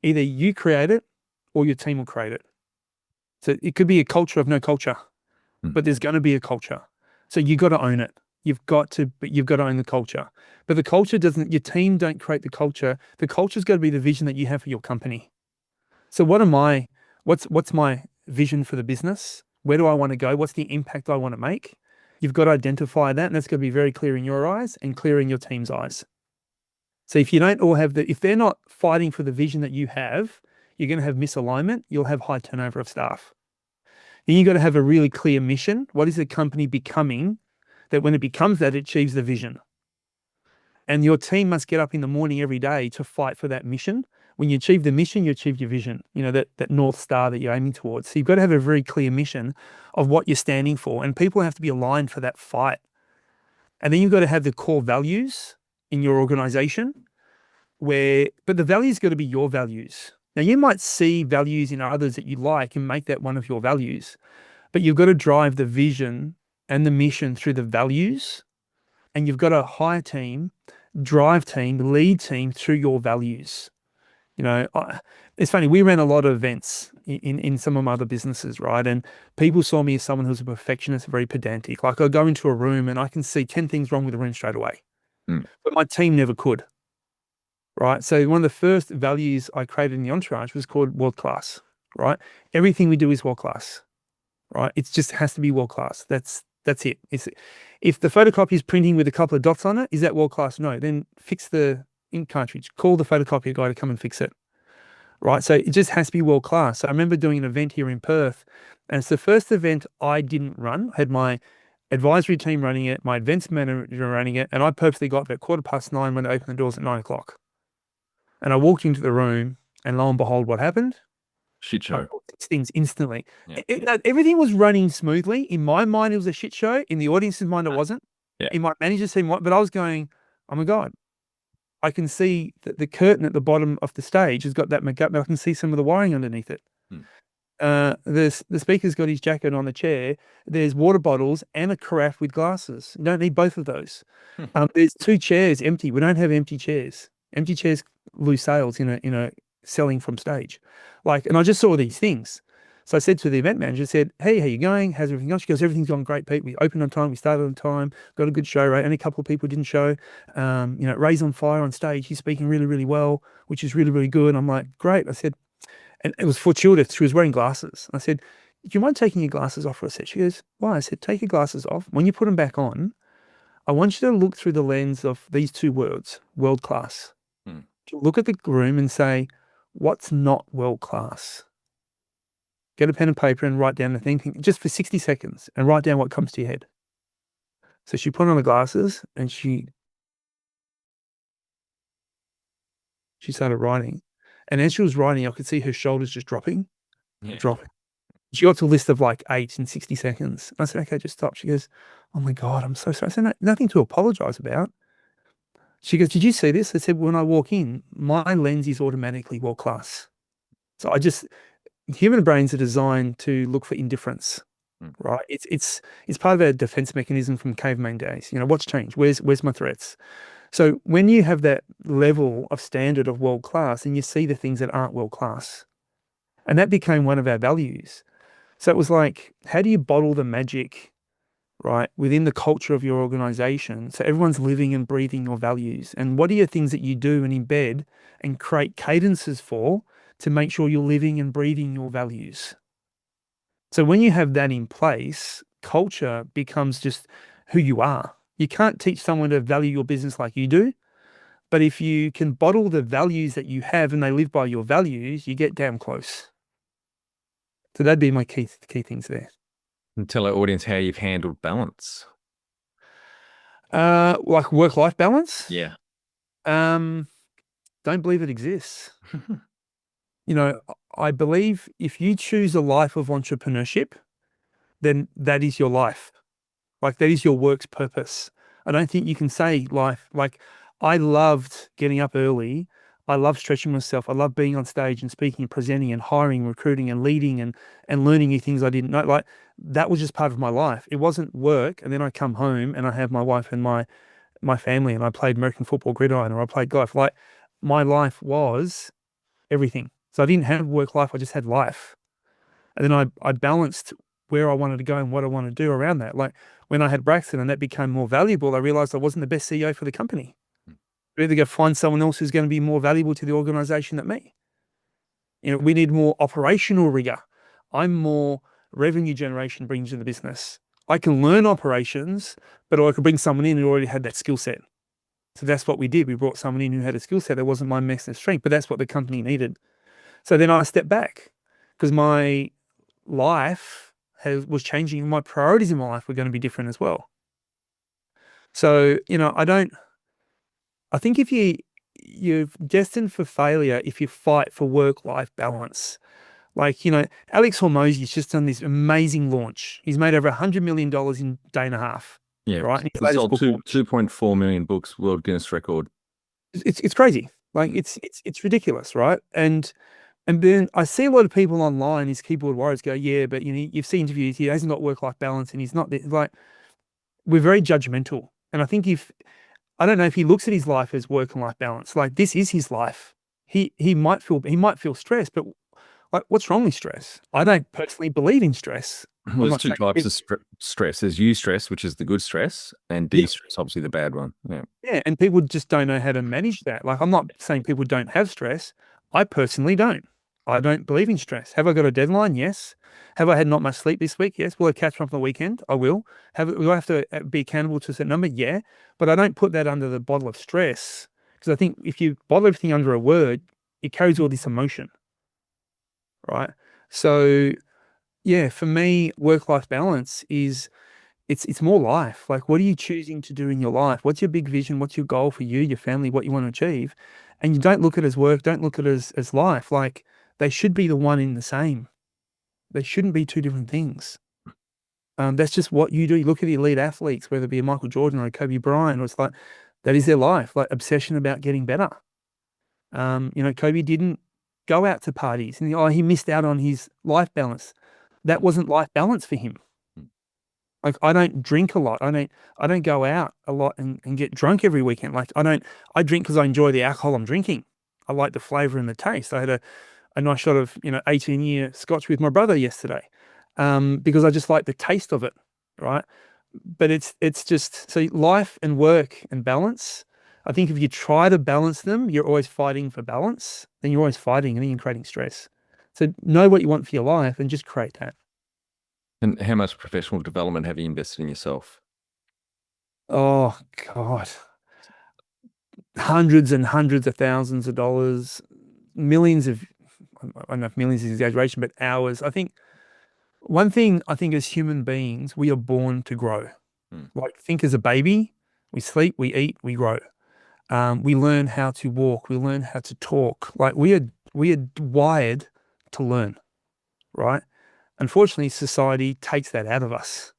Either you create it or your team will create it. So it could be a culture of no culture, but there's going to be a culture. So you got to own it. You've got to own the culture. But the culture your team don't create the culture. The culture's got to be the vision that you have for your company. So what's my vision for the business? Where do I want to go? What's the impact I want to make? You've got to identify that, and that's got to be very clear in your eyes and clear in your team's eyes. So if you don't all have if they're not fighting for the vision that you have, you're going to have misalignment. You'll have high turnover of staff. Then you've got to have a really clear mission. What is the company becoming that when it becomes that, it achieves the vision? And your team must get up in the morning every day to fight for that mission. When you achieve the mission, you achieve your vision, that North Star that you're aiming towards. So you've got to have a very clear mission of what you're standing for. And people have to be aligned for that fight. And then you've got to have the core values in your organization but the values got to be your values. Now you might see values in others that you like and make that one of your values, but you've got to drive the vision and the mission through the values. And you've got to hire team, drive team, lead team through your values. It's funny, we ran a lot of events in some of my other businesses, right? And people saw me as someone who's a perfectionist, very pedantic. Like I go into a room and I can see 10 things wrong with the room straight away. Mm. But my team never could, right? So one of the first values I created in the Entourage was called world class, right? Everything we do is world class, right? It just has to be world class. That's it. If the photocopy is printing with a couple of dots on it, is that world class? No. Then fix the ink cartridge. Call the photocopier guy to come and fix it. Right. So it just has to be world class. So I remember doing an event here in Perth, and it's the first event I didn't run. I had my advisory team running it, my events manager running it, and I purposely got about 9:15 when they opened the doors at 9 o'clock. And I walked into the room, and lo and behold, what happened? Shit I show. bought 6 things instantly. Yeah. Everything was running smoothly. In my mind, it was a shit show. In the audience's mind, it wasn't. Yeah. In my manager's team, but I was going, oh my God. I can see that the curtain at the bottom of the stage has got that makeup, but I can see some of the wiring underneath it. The speaker's got his jacket on the chair. There's water bottles and a carafe with glasses. You don't need both of those. There's 2 chairs empty. We don't have empty chairs. Empty chairs lose sales in a selling from stage. And I just saw these things. So I said to the event manager, said, hey, how you going? How's everything else? She goes, everything's gone great, Pete. We opened on time. We started on time. Got a good show rate. Only a couple of people didn't show. Ray's on fire on stage. He's speaking really, really well, which is really, really good. I'm like, great. I said, and it was fortuitous. She was wearing glasses. I said, do you mind taking your glasses off for a sec? She goes, why? I said, take your glasses off. When you put them back on, I want you to look through the lens of these 2 words, world class. To look at the room and say, what's not world class? Get a pen and paper and write down the thing just for 60 seconds and write down what comes to your head. So she put on the glasses and she started writing. And as she was writing, I could see her shoulders just dropping. She got to a list of 8 in 60 seconds. I said, okay, just stop. She goes, oh my God, I'm so sorry. I said, nothing to apologize about. She goes, did you see this? I said, when I walk in, my lens is automatically world class. So human brains are designed to look for indifference, right? It's part of our defense mechanism from caveman days. What's changed? Where's my threats? So when you have that level of standard of world class, and you see the things that aren't world class, and that became one of our values. So it was like, how do you bottle the magic, right, within the culture of your organization so everyone's living and breathing your values? And what are your things that you do and embed and create cadences for to make sure you're living and breathing your values? So when you have that in place, culture becomes just who you are. You can't teach someone to value your business like you do, but if you can bottle the values that you have and they live by your values, you get damn close. So that'd be my key things there. And tell our audience how you've handled balance. Like work-life balance? Yeah. Don't believe it exists. I believe if you choose a life of entrepreneurship, then that is your life. That is your work's purpose. I don't think you can say life. I loved getting up early. I love stretching myself. I love being on stage and speaking and presenting and hiring, recruiting and leading and learning new things I didn't know. That was just part of my life. It wasn't work. And then I come home and I have my wife and my family and I played American football gridiron or I played golf. My life was everything. So I didn't have work life. I just had life. And then I balanced where I wanted to go and what I wanted to do around that. When I had Braxton and that became more valuable, I realized I wasn't the best CEO for the company. I'd either go find someone else who's going to be more valuable to the organization than me. We need more operational rigor. I'm more revenue generation brings to the business. I can learn operations, but I could bring someone in who already had that skill set. So that's what we did. We brought someone in who had a skill set that wasn't my massive strength, but that's what the company needed. So then I stepped back because my life was changing. My priorities in my life were going to be different as well. So, I think if you're destined for failure if you fight for work-life balance. Alex Hormozy's just done this amazing launch. He's made over $100 million in a day and a half. Yeah, right. He sold 2.4 million books, world Guinness record. It's crazy. It's ridiculous, right? And then I see a lot of people online, these keyboard warriors go, yeah, but you've seen interviews, he hasn't got work-life balance and he's not we're very judgmental. And I think I don't know if he looks at his life as work and life balance. This is his life. he might feel stressed, but like, what's wrong with stress? I don't personally believe in stress. Well, I'm there's not two saying types of stress. There's eustress, which is the good stress, and Yeah. de-stress, obviously the bad one. Yeah. Yeah, and people just don't know how to manage that. Like, I'm not saying people don't have stress. I personally don't. I don't believe in stress. Have I got a deadline? Yes. Have I had not much sleep this week? Yes. Will I catch up on the weekend? I will. Will I have to be accountable to a certain number? Yeah. But I don't put that under the bottle of stress, because I think if you bottle everything under a word, it carries all this emotion, right? So yeah, for me, work-life balance is it's more life. Like, what are you choosing to do in your life? What's your big vision? What's your goal for you, your family, what you want to achieve? And you don't look at it as work, don't look at it as life. Like, they should be the one in the same. They shouldn't be two different things. That's just what you do. You look at the elite athletes, whether it be a Michael Jordan or a Kobe Bryant, or it's like that is their life, like obsession about getting better. Kobe didn't go out to parties, and he missed out on his life balance. That wasn't life balance for him. Like, I don't drink a lot. I don't go out a lot and get drunk every weekend. Like, I drink because I enjoy the alcohol I'm drinking. I like the flavor and the taste. I had a nice shot of, 18-year scotch with my brother yesterday, because I just like the taste of it. Right. But it's just, so life and work and balance. I think if you try to balance them, you're always fighting for balance. Then you're always fighting, and then you're creating stress. So know what you want for your life and just create that. And how much professional development have you invested in yourself? Oh God. Hundreds and hundreds of thousands of dollars, millions of, I don't know if millions is exaggeration, but hours. I think one thing, as human beings, we are born to grow. Like, think as a baby, we sleep, we eat, we grow. We learn how to walk, we learn how to talk. Like, we are wired to learn, right? Unfortunately, society takes that out of us.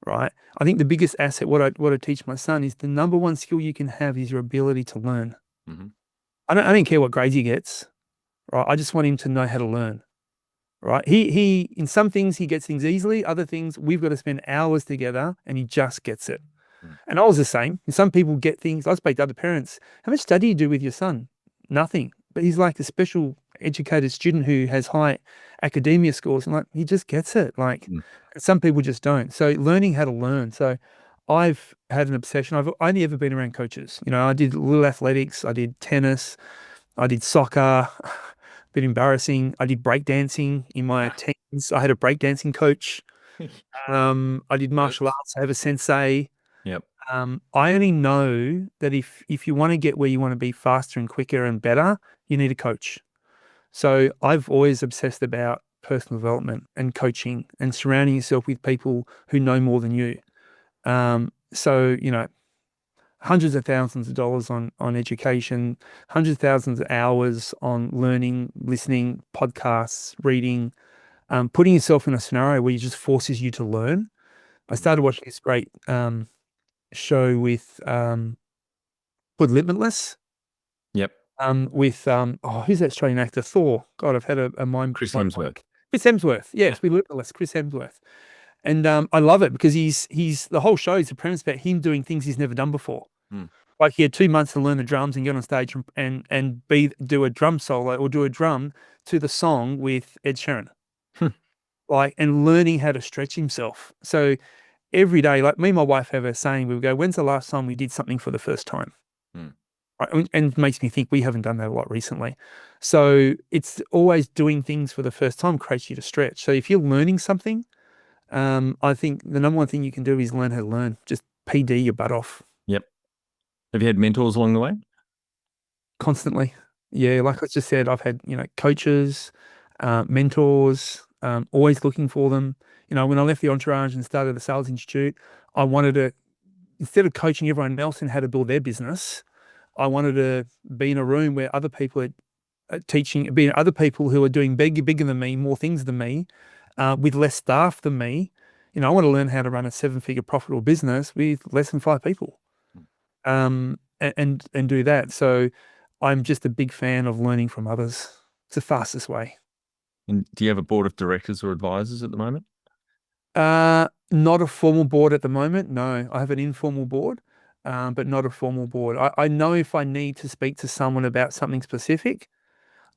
Right. I think the biggest asset, what I teach my son, is the number one skill you can have is your ability to learn. Mm-hmm. I don't care what grades he gets. Right. I just want him to know how to learn. Right. He in some things he gets things easily. Other things we've got to spend hours together, and he just gets it. And I was the same. Some people get things. I speak to other parents. How much study do you do with your son? Nothing. But he's like a special educated student who has high academia scores, and like, he just gets it. Like, some people just don't. So learning how to learn. So I've had an obsession. I've only ever been around coaches. I did little athletics. I did tennis. I did soccer. Bit embarrassing. I did breakdancing in my teens. I had a breakdancing coach. I did martial arts. I have a sensei. Yep. I only know that if you want to get where you want to be faster and quicker and better, you need a coach. So I've always obsessed about personal development and coaching and surrounding yourself with people who know more than you. So, hundreds of thousands of dollars on education, hundreds of thousands of hours on learning, listening, podcasts, reading, putting yourself in a scenario where it just forces you to learn. I started watching this great show with called Limitless. Yep. With who's that Australian actor? Thor. God, I've had a mind. Chris Hemsworth. Chris Hemsworth. Yes, with Limitless. Chris Hemsworth. And I love it because he's the whole show is the premise about him doing things he's never done before. Like, he had 2 months to learn the drums and get on stage and do a drum solo or do a drum to the song with Ed Sheeran. Like, and learning how to stretch himself. So every day, like, me and my wife have a saying, we go, when's the last time we did something for the first time? Right? And it makes me think we haven't done that a lot recently. So it's always doing things for the first time creates you to stretch. So if you're learning something, I think the number one thing you can do is learn how to learn. Just PD your butt off. Yep. Have you had mentors along the way? Constantly. Yeah, like I just said, I've had, coaches, mentors, always looking for them. When I left the Entourage and started the Sales Institute, I wanted to, instead of coaching everyone else in how to build their business, I wanted to be in a room where other people are teaching, being other people who are doing bigger than me, more things than me, with less staff than me. I want to learn how to run a 7-figure profitable business with less than 5 people, and do that. So I'm just a big fan of learning from others. It's the fastest way. And do you have a board of directors or advisors at the moment? Not a formal board at the moment. No, I have an informal board. but not a formal board. I know if I need to speak to someone about something specific,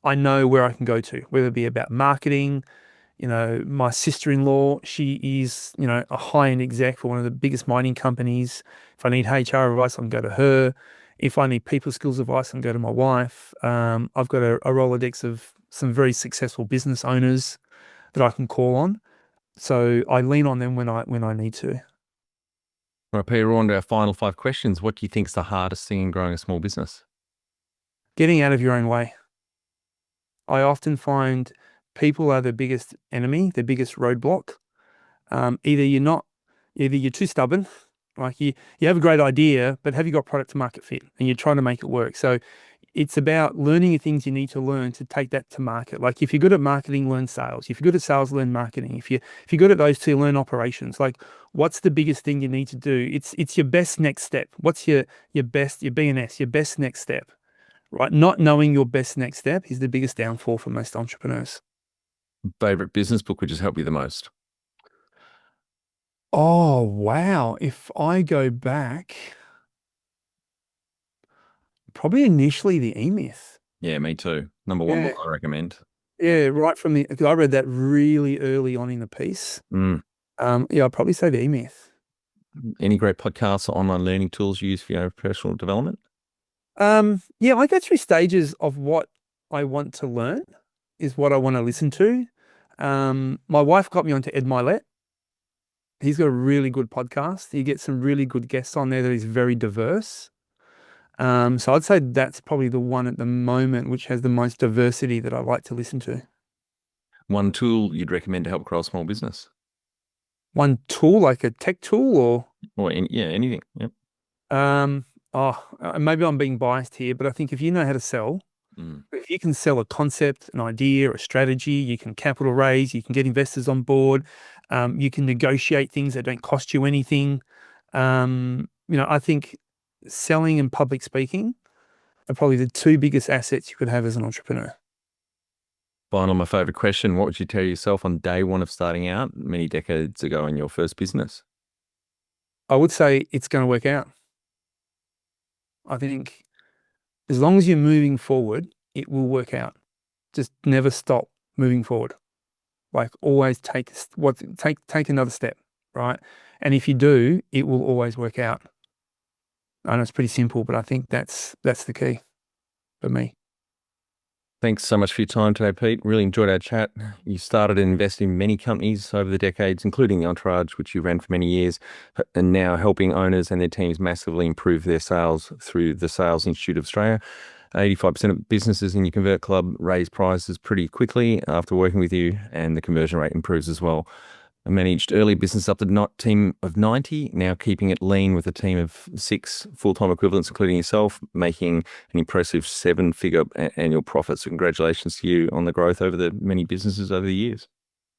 I know where I can go to, whether it be about marketing. My sister-in-law, she is, a high-end exec for one of the biggest mining companies. If I need HR advice, I can go to her. If I need people skills advice, I can go to my wife. I've got a Rolodex of some very successful business owners that I can call on. So I lean on them when I need to. All right, Peter, we're on to our final 5 questions. What do you think is the hardest thing in growing a small business? Getting out of your own way. I often find people are the biggest enemy, the biggest roadblock. Either you're too stubborn, like you have a great idea, but have you got product to market fit, and you're trying to make it work. So it's about learning the things you need to learn to take that to market. Like if you're good at marketing, learn sales. If you're good at sales, learn marketing. If you're good at those two, learn operations. Like what's the biggest thing you need to do? It's your best next step. What's your BNS, your best next step, right? Not knowing your best next step is the biggest downfall for most entrepreneurs. Favorite business book which has helped you the most? Oh, wow. If I go back, probably initially the E-Myth. Yeah, me too. Number 1 Yeah. book I recommend. Yeah, right from I read that really early on in the piece. Mm. I'd probably say the E-Myth. Any great podcasts or online learning tools you use for your personal development? Yeah, I go through stages of what I want to learn is what I want to listen to. My wife got me onto Ed Milet. He's got a really good podcast. He gets some really good guests on there that is very diverse. So I'd say that's probably the one at the moment which has the most diversity that I like to listen to. One tool you'd recommend to help grow a small business? One tool, like a tech tool, Or anything. Yep. maybe I'm being biased here, but I think if you know how to sell, if you can sell a concept, an idea, a strategy, you can capital raise, you can get investors on board, you can negotiate things that don't cost you anything. I think selling and public speaking are probably the 2 biggest assets you could have as an entrepreneur. Final, my favorite question. What would you tell yourself on day 1 of starting out many decades ago in your first business? I would say it's going to work out. I think as long as you're moving forward, it will work out. Just never stop moving forward. Like always take another step, right? And if you do, it will always work out. I know it's pretty simple, but I think that's the key for me. Thanks so much for your time today, Pete. Really enjoyed our chat. You started and invested in many companies over the decades, including the Entourage, which you ran for many years, and now helping owners and their teams massively improve their sales through the Sales Institute of Australia. 85% of businesses in your Convert Club raise prices pretty quickly after working with you, and the conversion rate improves as well. I managed early business up to team of 90, now keeping it lean with a team of 6 full-time equivalents, including yourself, making an impressive 7-figure annual profit. So congratulations to you on the growth over the many businesses over the years.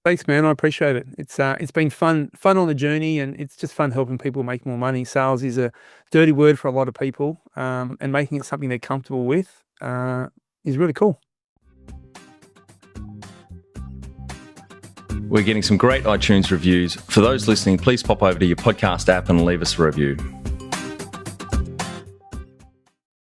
Thanks, man. I appreciate it. It's been fun on the journey, and it's just fun helping people make more money. Sales is a dirty word for a lot of people, and making it something they're comfortable with is really cool. We're getting some great iTunes reviews. For those listening, please pop over to your podcast app and leave us a review.